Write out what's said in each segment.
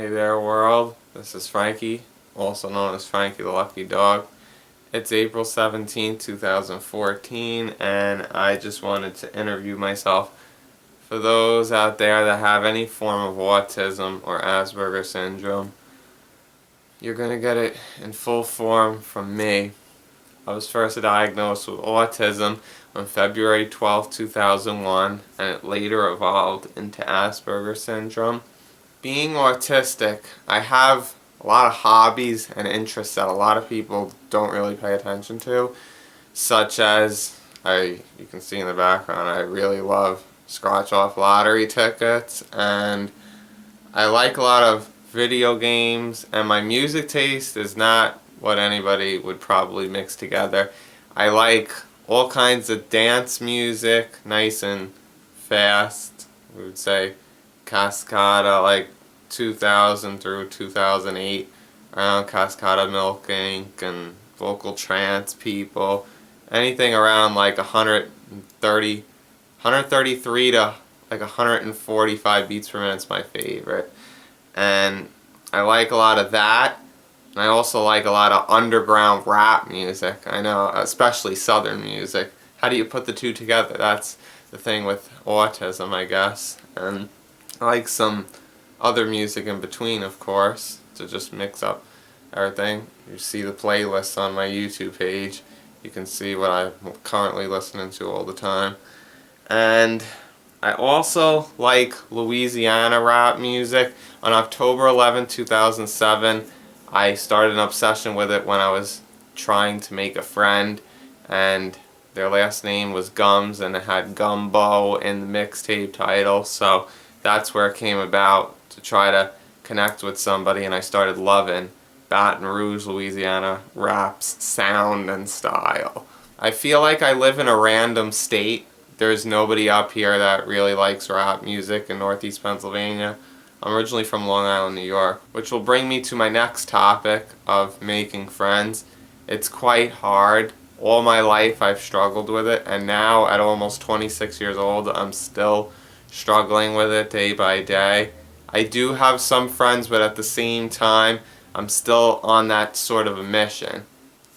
Hey there world, this is Frankie, also known as Frankie the Lucky Dog. It's April 17, 2014, and I just wanted to interview myself. For those out there that have any form of autism or Asperger syndrome, you're going to get it in full form from me. I was first diagnosed with autism on February 12, 2001, and it later evolved into Asperger syndrome. Being autistic, I have a lot of hobbies and interests that a lot of people don't really pay attention to, such as, you can see in the background, I really love scratch-off lottery tickets, and I like a lot of video games, and my music taste is not what anybody would probably mix together. I like all kinds of dance music, nice and fast, we would say Cascada, like 2000 through 2008, Cascada Milk Inc. and vocal trance people, anything around like 133 to like 145 beats per minute is my favorite. And I like a lot of that. And I also like a lot of underground rap music. I know, especially southern music. How do you put the two together? That's the thing with autism, I guess. And I like some other music in between, of course, to just mix up everything. You see the playlists on my YouTube page. You can see what I'm currently listening to all the time. And I also like Louisiana rap music. On October 11, 2007, I started an obsession with it when I was trying to make a friend, and their last name was Gums, and it had Gumbo in the mixtape title, so that's where it came about, to try to connect with somebody, and I started loving Baton Rouge, Louisiana rap's sound and style. I feel like I live in a random state. There's nobody up here that really likes rap music in Northeast Pennsylvania. I'm originally from Long Island, New York, which will bring me to my next topic of making friends. It's quite hard. All my life I've struggled with it, and now at almost 26 years old I'm still struggling with it day by day. I do have some friends, but at the same time I'm still on that sort of a mission.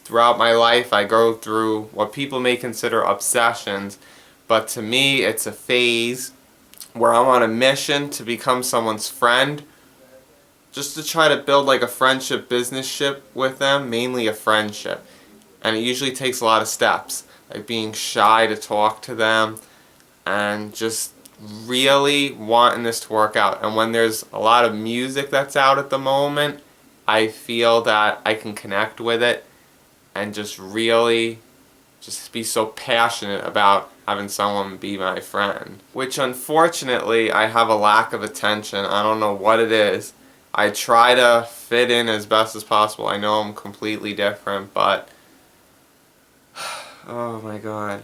Throughout my life I go through what people may consider obsessions, but to me it's a phase where I'm on a mission to become someone's friend, just to try to build like a friendship business-ship with them, mainly a friendship. And it usually takes a lot of steps, like being shy to talk to them and just really wanting this to work out. And when there's a lot of music that's out at the moment, I feel that I can connect with it and just really just be so passionate about having someone be my friend. Which unfortunately I have a lack of attention. I don't know what it is. I try to fit in as best as possible. I know I'm completely different, but oh my god.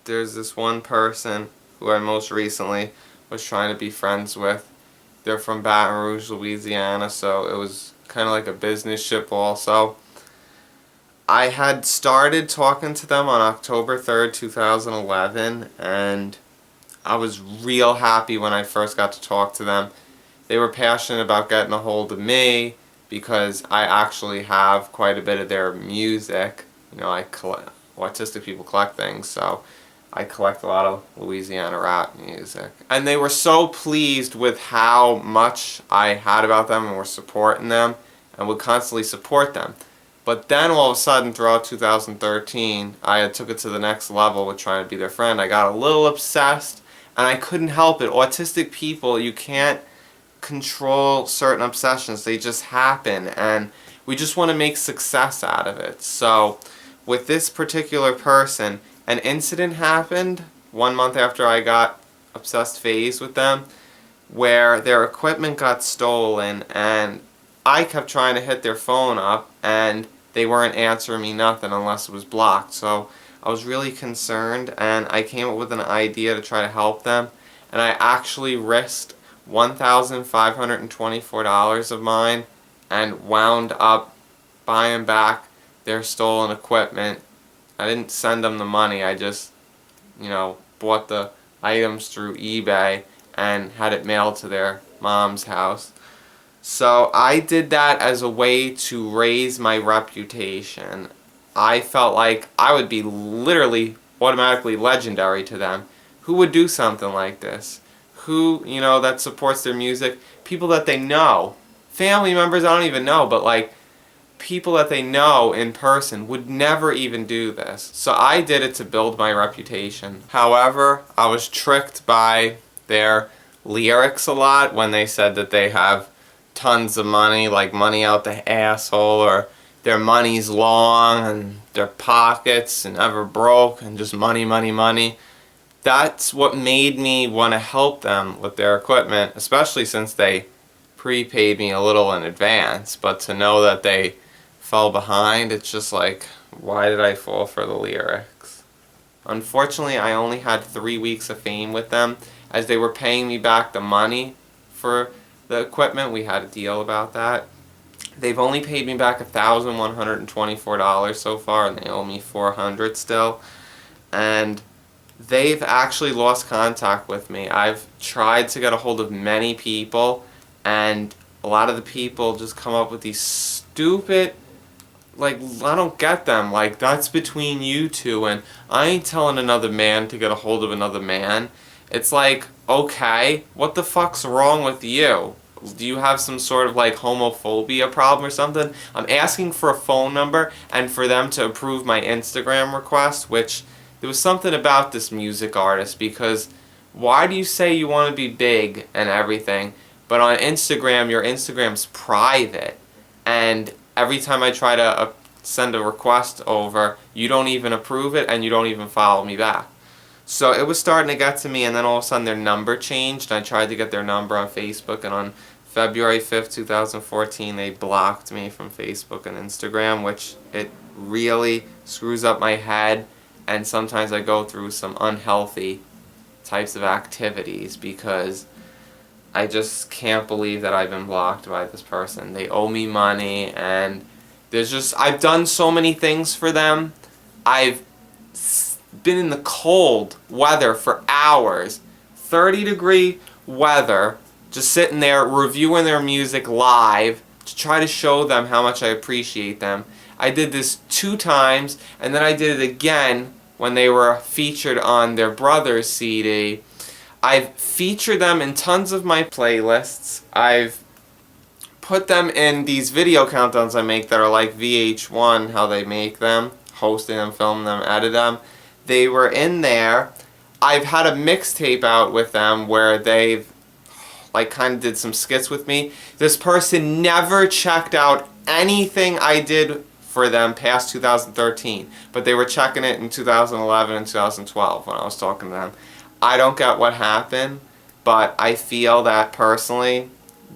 There's this one person who I most recently was trying to be friends with. They're from Baton Rouge, Louisiana, so it was kind of like a business ship also. I had started talking to them on October 3rd, 2011, and I was real happy when I first got to talk to them. They were passionate about getting a hold of me because I actually have quite a bit of their music. You know, autistic people collect things, so I collect a lot of Louisiana rap music. And they were so pleased with how much I had about them and were supporting them and would constantly support them. But then all of a sudden throughout 2013, I took it to the next level with trying to be their friend. I got a little obsessed and I couldn't help it. Autistic people, you can't control certain obsessions. They just happen, and we just want to make success out of it. So with this particular person, an incident happened 1 month after I got obsessed phase with them where their equipment got stolen, and I kept trying to hit their phone up and they weren't answering me nothing unless it was blocked. So I was really concerned, and I came up with an idea to try to help them, and I actually risked $1,524 of mine and wound up buying back their stolen equipment. I didn't send them the money, I just, bought the items through eBay and had it mailed to their mom's house. So I did that as a way to raise my reputation. I felt like I would be literally automatically legendary to them. Who would do something like this? Who, that supports their music? People that they know. Family members I don't even know, but like people that they know in person would never even do this. So I did it to build my reputation. However, I was tricked by their lyrics a lot when they said that they have tons of money, like money out the asshole, or their money's long and their pockets and never broke and just money, money, money. That's what made me want to help them with their equipment, especially since they prepaid me a little in advance. But to know that they fell behind, it's just like, why did I fall for the lyrics? Unfortunately, I only had 3 weeks of fame with them, as they were paying me back the money for the equipment. We had a deal about that. They've only paid me back $1,124 so far, and they owe me $400 still. And they've actually lost contact with me. I've tried to get a hold of many people, and a lot of the people just come up with these stupid, like, I don't get them. Like, that's between you two, and I ain't telling another man to get a hold of another man. It's like, okay, what the fuck's wrong with you? Do you have some sort of like homophobia problem or something? I'm asking for a phone number and for them to approve my Instagram request, which there was something about this music artist, because why do you say you want to be big and everything, but on Instagram, your Instagram's private, and every time I try to send a request over, you don't even approve it and you don't even follow me back. So it was starting to get to me, and then all of a sudden their number changed, and I tried to get their number on Facebook, and on February 5th, 2014, they blocked me from Facebook and Instagram, which it really screws up my head, and sometimes I go through some unhealthy types of activities because I just can't believe that I've been blocked by this person. They owe me money, and I've done so many things for them. I've been in the cold weather for hours, 30-degree weather, just sitting there reviewing their music live to try to show them how much I appreciate them. I did this 2 times, and then I did it again when they were featured on their brother's CD. I've featured them in tons of my playlists. I've put them in these video countdowns I make that are like VH1, how they make them, hosting them, filming them, edit them. They were in there. I've had a mixtape out with them where they've like kind of did some skits with me. This person never checked out anything I did for them past 2013, but they were checking it in 2011 and 2012 when I was talking to them. I don't get what happened, but I feel that personally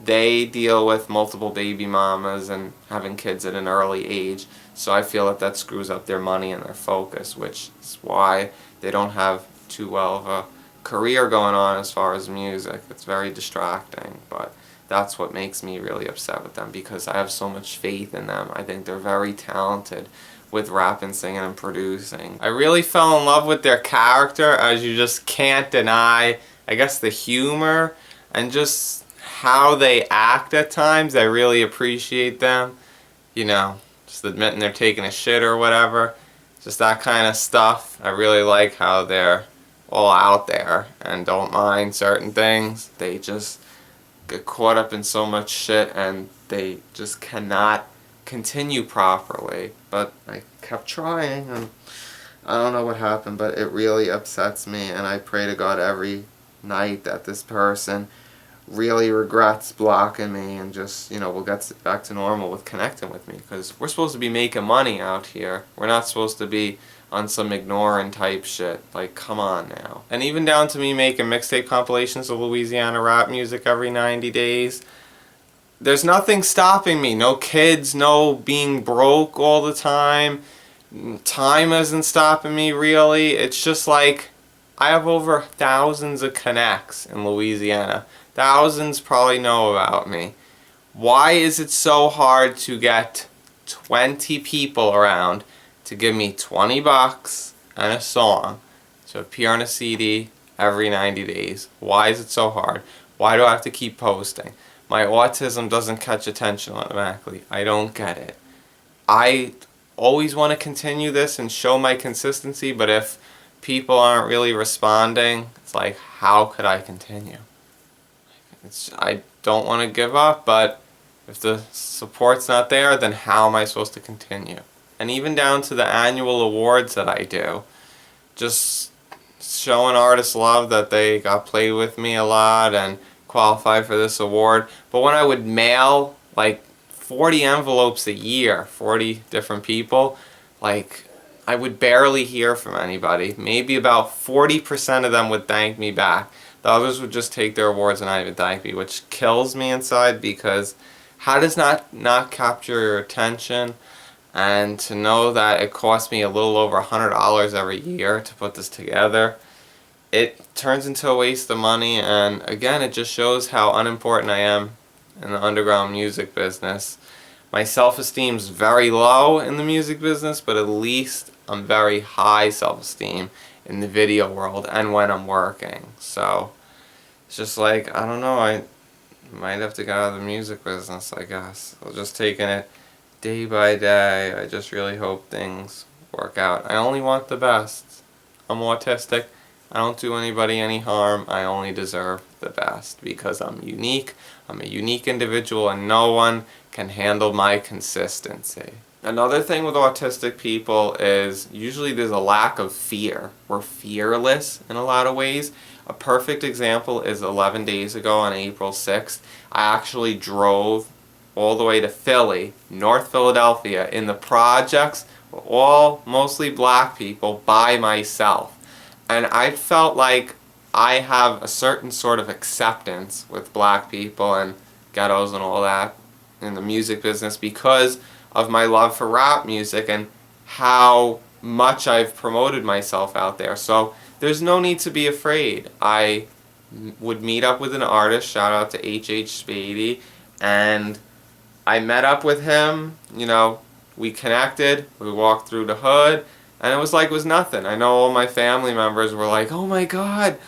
they deal with multiple baby mamas and having kids at an early age, so I feel that that screws up their money and their focus, which is why they don't have too well of a career going on as far as music. It's very distracting, but that's what makes me really upset with them, because I have so much faith in them. I think they're very talented with rapping, singing, and producing. I really fell in love with their character, as you just can't deny, I guess, the humor and just how they act at times. I really appreciate them, just admitting they're taking a shit or whatever, just that kind of stuff. I really like how they're all out there and don't mind certain things. They just get caught up in so much shit and they just cannot continue properly. But I kept trying, and I don't know what happened, but it really upsets me, and I pray to God every night that this person really regrets blocking me and just, will get back to normal with connecting with me, because we're supposed to be making money out here. We're not supposed to be on some ignoring type shit. Like, come on now. And even down to me making mixtape compilations of Louisiana rap music every 90 days. There's nothing stopping me. No kids, no being broke all the time. Time isn't stopping me, really. It's just like, I have over thousands of connects in Louisiana. Thousands probably know about me. Why is it so hard to get 20 people around to give me $20 and a song to appear on a CD every 90 days? Why is it so hard? Why do I have to keep posting? My autism doesn't catch attention automatically. I don't get it. I always want to continue this and show my consistency, but if people aren't really responding, it's like, how could I continue? I don't want to give up, but if the support's not there, then how am I supposed to continue? And even down to the annual awards that I do, just showing artists love that they got played with me a lot and qualified for this award. But when I would mail like 40 envelopes a year, 40 different people, like I would barely hear from anybody. Maybe about 40% of them would thank me back. The others would just take their awards and not even thank me, which kills me inside, because how does not capture your attention? And to know that it cost me a little over $100 every year to put this together, it turns into a waste of money. And again, it just shows how unimportant I am in the underground music business. My self-esteem is very low in the music business, but at least I'm very high self-esteem in the video world and when I'm working. So it's just like, I don't know, I might have to get out of the music business, I guess. I'm just taking it day by day. I just really hope things work out. I only want the best. I'm autistic. I don't do anybody any harm. I only deserve the best because I'm unique. I'm a unique individual and no one can handle my consistency. Another thing with autistic people is usually there's a lack of fear. We're fearless in a lot of ways. A perfect example is 11 days ago on April 6th, I actually drove all the way to Philly, North Philadelphia, in the projects, all mostly black people, by myself. And I felt like I have a certain sort of acceptance with black people and ghettos and all that in the music business because of my love for rap music and how much I've promoted myself out there. So there's no need to be afraid. I would meet up with an artist, shout out to H.H. Spady, and I met up with him, we connected, we walked through the hood, and it was like it was nothing. I know all my family members were like, oh my God,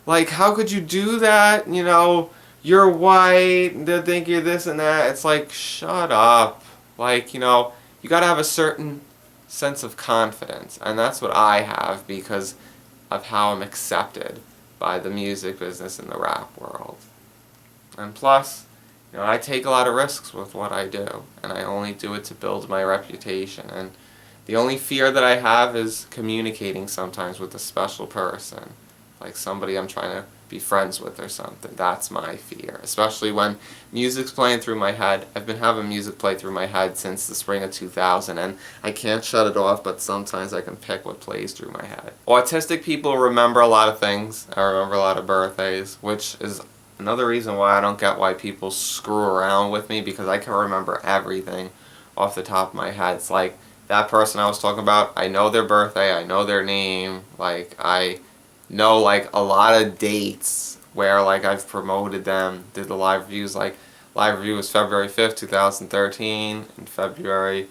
like how could you do that? You're white, they think you're this and that. It's like, shut up. Like, you gotta have a certain sense of confidence, and that's what I have because of how I'm accepted by the music business and the rap world. And plus, I take a lot of risks with what I do, and I only do it to build my reputation. And the only fear that I have is communicating sometimes with a special person, like somebody I'm trying to be friends with or something. That's my fear, especially when music's playing through my head. I've been having music play through my head since the spring of 2000, and I can't shut it off, but sometimes I can pick what plays through my head. Autistic people remember a lot of things. I remember a lot of birthdays, which is another reason why I don't get why people screw around with me, because I can remember everything off the top of my head. It's like that person I was talking about, I know their birthday, I know their name, like I know like a lot of dates where like I've promoted them, did the live reviews. Like live review was February 5th, 2013 and February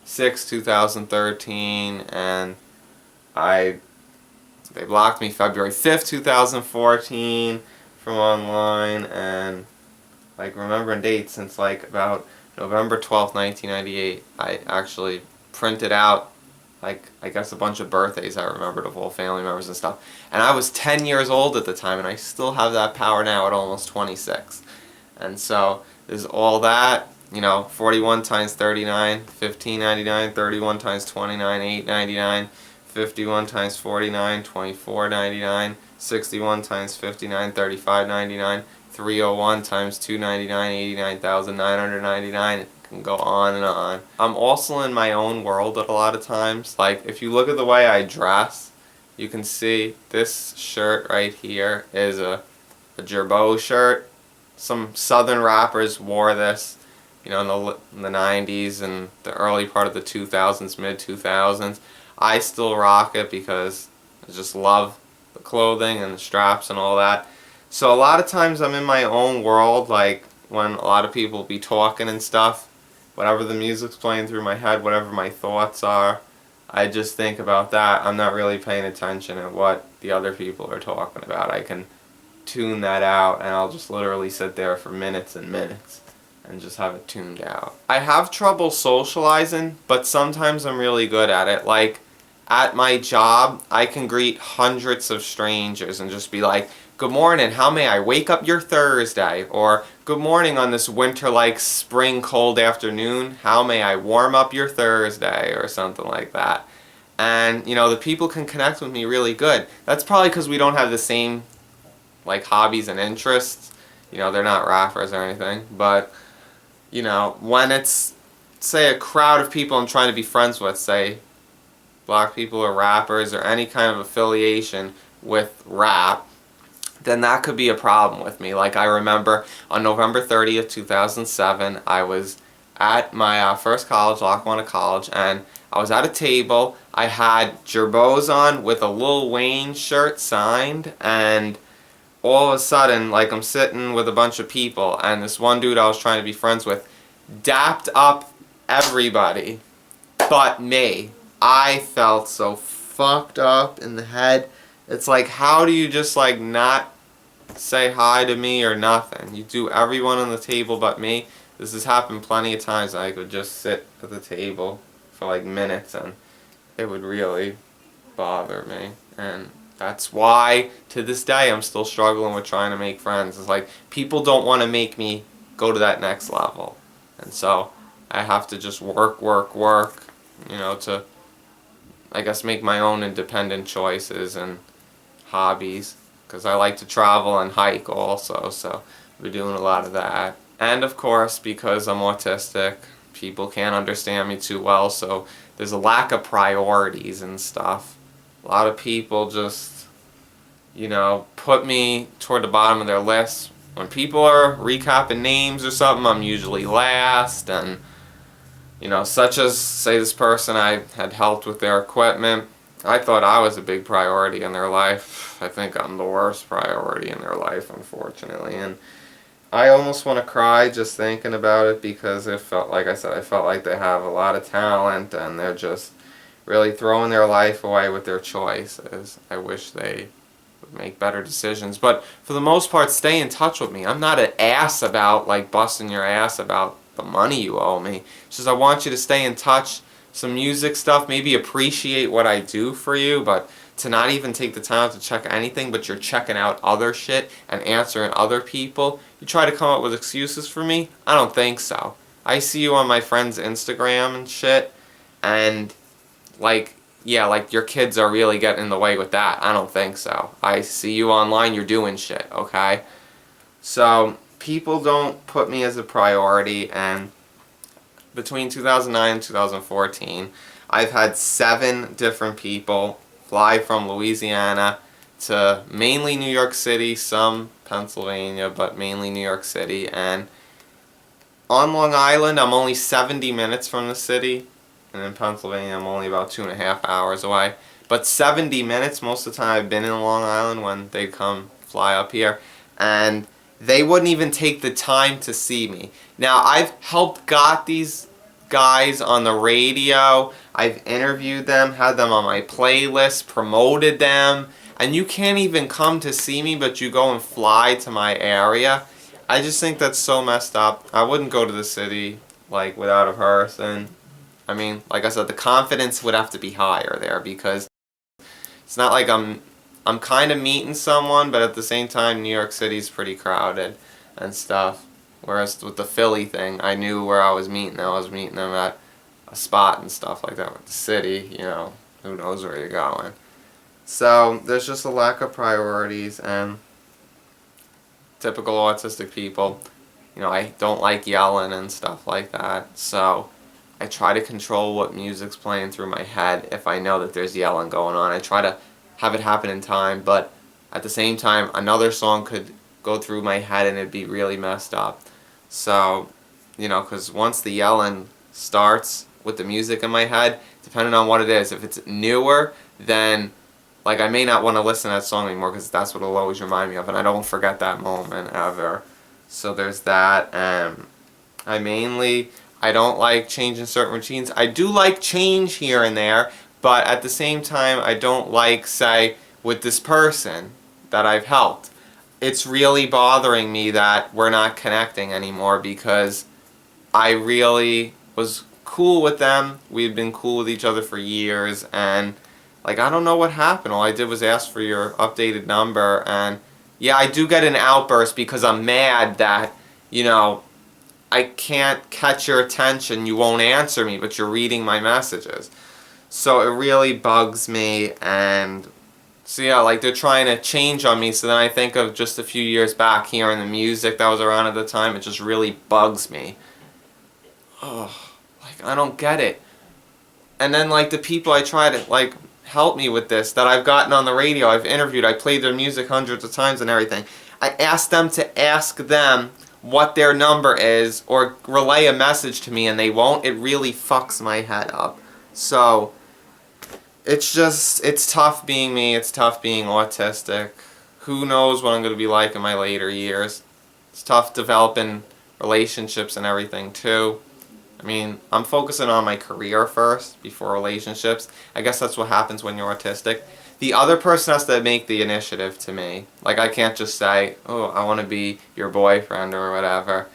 6th, 2013, and they blocked me February 5th, 2014 from online, and like remembering dates since like about November 12th, 1998. I actually printed out like I guess a bunch of birthdays I remembered of all family members and stuff. And I was 10 years old at the time, and I still have that power now at almost 26. And so there's all that, 41 times 39, 1599, 31 times 29, 899, 51 times 49, 2499, 61 times 59, 3599, 301 times 299, 89,999. It can go on and on. I'm also in my own world at a lot of times. Like if you look at the way I dress, you can see this shirt right here is a Gerbeau shirt. Some southern rappers wore this, in the 90s and the early part of the 2000s, mid 2000s. I still rock it because I just love the clothing and the straps and all that. So a lot of times I'm in my own world, like when a lot of people be talking and stuff, whatever the music's playing through my head, whatever my thoughts are, I just think about that. I'm not really paying attention at what the other people are talking about. I can tune that out, and I'll just literally sit there for minutes and minutes and just have it tuned out. I have trouble socializing, but sometimes I'm really good at it. Like, at my job, I can greet hundreds of strangers and just be like, "Good morning, how may I wake up your Thursday?" Or, "Good morning on this winter-like spring cold afternoon, how may I warm up your Thursday?" Or something like that. And, the people can connect with me really good. That's probably because we don't have the same, like, hobbies and interests. They're not rappers or anything, but when it's, say, a crowd of people I'm trying to be friends with, say, black people or rappers or any kind of affiliation with rap, then that could be a problem with me. Like, I remember on November 30th, 2007, I was at my first college, Lackawanna College, and I was at a table. I had Gerbos on with a Lil Wayne shirt signed, and all of a sudden, like, I'm sitting with a bunch of people, and this one dude I was trying to be friends with dapped up everybody but me. I felt so fucked up in the head. It's like, how do you just, like, not say hi to me or nothing? You do everyone on the table but me. This has happened plenty of times. I could just sit at the table for, like, minutes, and it would really bother me. And that's why, to this day, I'm still struggling with trying to make friends. It's like, people don't want to make me go to that next level. And so, I have to just work, to, I guess, make my own independent choices and hobbies. Because I like to travel and hike also, so we're doing a lot of that. And of course, because I'm autistic, people can't understand me too well, so there's a lack of priorities and stuff. A lot of people just, put me toward the bottom of their list. When people are recapping names or something, I'm usually last, and, such as, say, this person I had helped with their equipment. I thought I was a big priority in their life. I think I'm the worst priority in their life, unfortunately, and I almost want to cry just thinking about it, because it felt, like I said, I felt like they have a lot of talent, and they're just really throwing their life away with their choices. I wish they would make better decisions, but for the most part, stay in touch with me. I'm not an ass about, like, busting your ass about the money you owe me. It's just I want you to stay in touch, some music stuff, maybe appreciate what I do for you, but to not even take the time to check anything, but you're checking out other shit and answering other people. You try to come up with excuses for me? I don't think so. I see you on my friend's Instagram and shit, and, like, yeah, like, your kids are really getting in the way with that. I don't think so. I see you online, you're doing shit, okay? So, people don't put me as a priority, and between 2009 and 2014, I've had 7 different people fly from Louisiana to mainly New York City, some Pennsylvania, but mainly New York City. And on Long Island, I'm only 70 minutes from the city, and in Pennsylvania, I'm only about 2.5 hours away. But 70 minutes, most of the time I've been in Long Island when they'd come fly up here, and they wouldn't even take the time to see me. Now, I've helped got these guys on the radio. I've interviewed them, had them on my playlist, promoted them, and you can't even come to see me, but you go and fly to my area. I just think that's so messed up. I wouldn't go to the city, like, without a person. I mean, like I said, the confidence would have to be higher there, because it's not like I'm kind of meeting someone, but at the same time, New York City's pretty crowded and stuff. Whereas with the Philly thing, I knew where I was meeting them. I was meeting them at a spot and stuff like that. With the city, who knows where you're going. So there's just a lack of priorities, and typical autistic people, I don't like yelling and stuff like that. So I try to control what music's playing through my head if I know that there's yelling going on. I try to have it happen in time, but at the same time, another song could go through my head and it'd be really messed up. So, because once the yelling starts with the music in my head, depending on what it is, if it's newer, then, like, I may not want to listen to that song anymore, because that's what it'll always remind me of, and I don't forget that moment ever. So there's that. I don't like changing certain routines. I do like change here and there, but at the same time, I don't like, say, with this person that I've helped, it's really bothering me that we're not connecting anymore, because I really was cool with them. We'd been cool with each other for years, and like, I don't know what happened. All I did was ask for your updated number, and yeah, I do get an outburst because I'm mad that, you know, I can't catch your attention. You won't answer me, but you're reading my messages. So it really bugs me, and so yeah, like, they're trying to change on me. So then I think of just a few years back, hearing the music that was around at the time. It just really bugs me. Oh, like, I don't get it. And then, like, the people I try to, like, help me with this, that I've gotten on the radio, I've interviewed, I played their music hundreds of times and everything. I asked them to ask them what their number is or relay a message to me, and they won't. It really fucks my head up. So it's just, it's tough being me. It's tough being autistic. Who knows what I'm going to be like in my later years. It's tough developing relationships and everything too. I mean, I'm focusing on my career first before relationships. I guess that's what happens when you're autistic. The other person has to make the initiative to me. Like, I can't just say, oh, I want to be your boyfriend or whatever.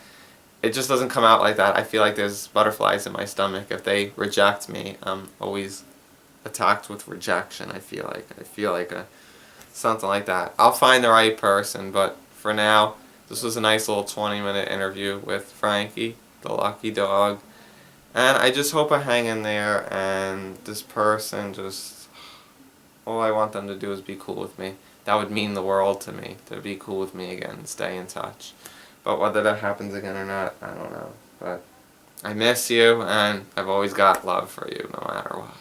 It just doesn't come out like that. I feel like there's butterflies in my stomach. If they reject me, I'm always attacked with rejection, I feel like something like that. I'll find the right person, but for now, this was a nice little 20-minute interview with Frankie, the lucky dog. And I just hope I hang in there, and this person just, all I want them to do is be cool with me. That would mean the world to me, to be cool with me again and stay in touch. But whether that happens again or not, I don't know. But I miss you, and I've always got love for you, no matter what.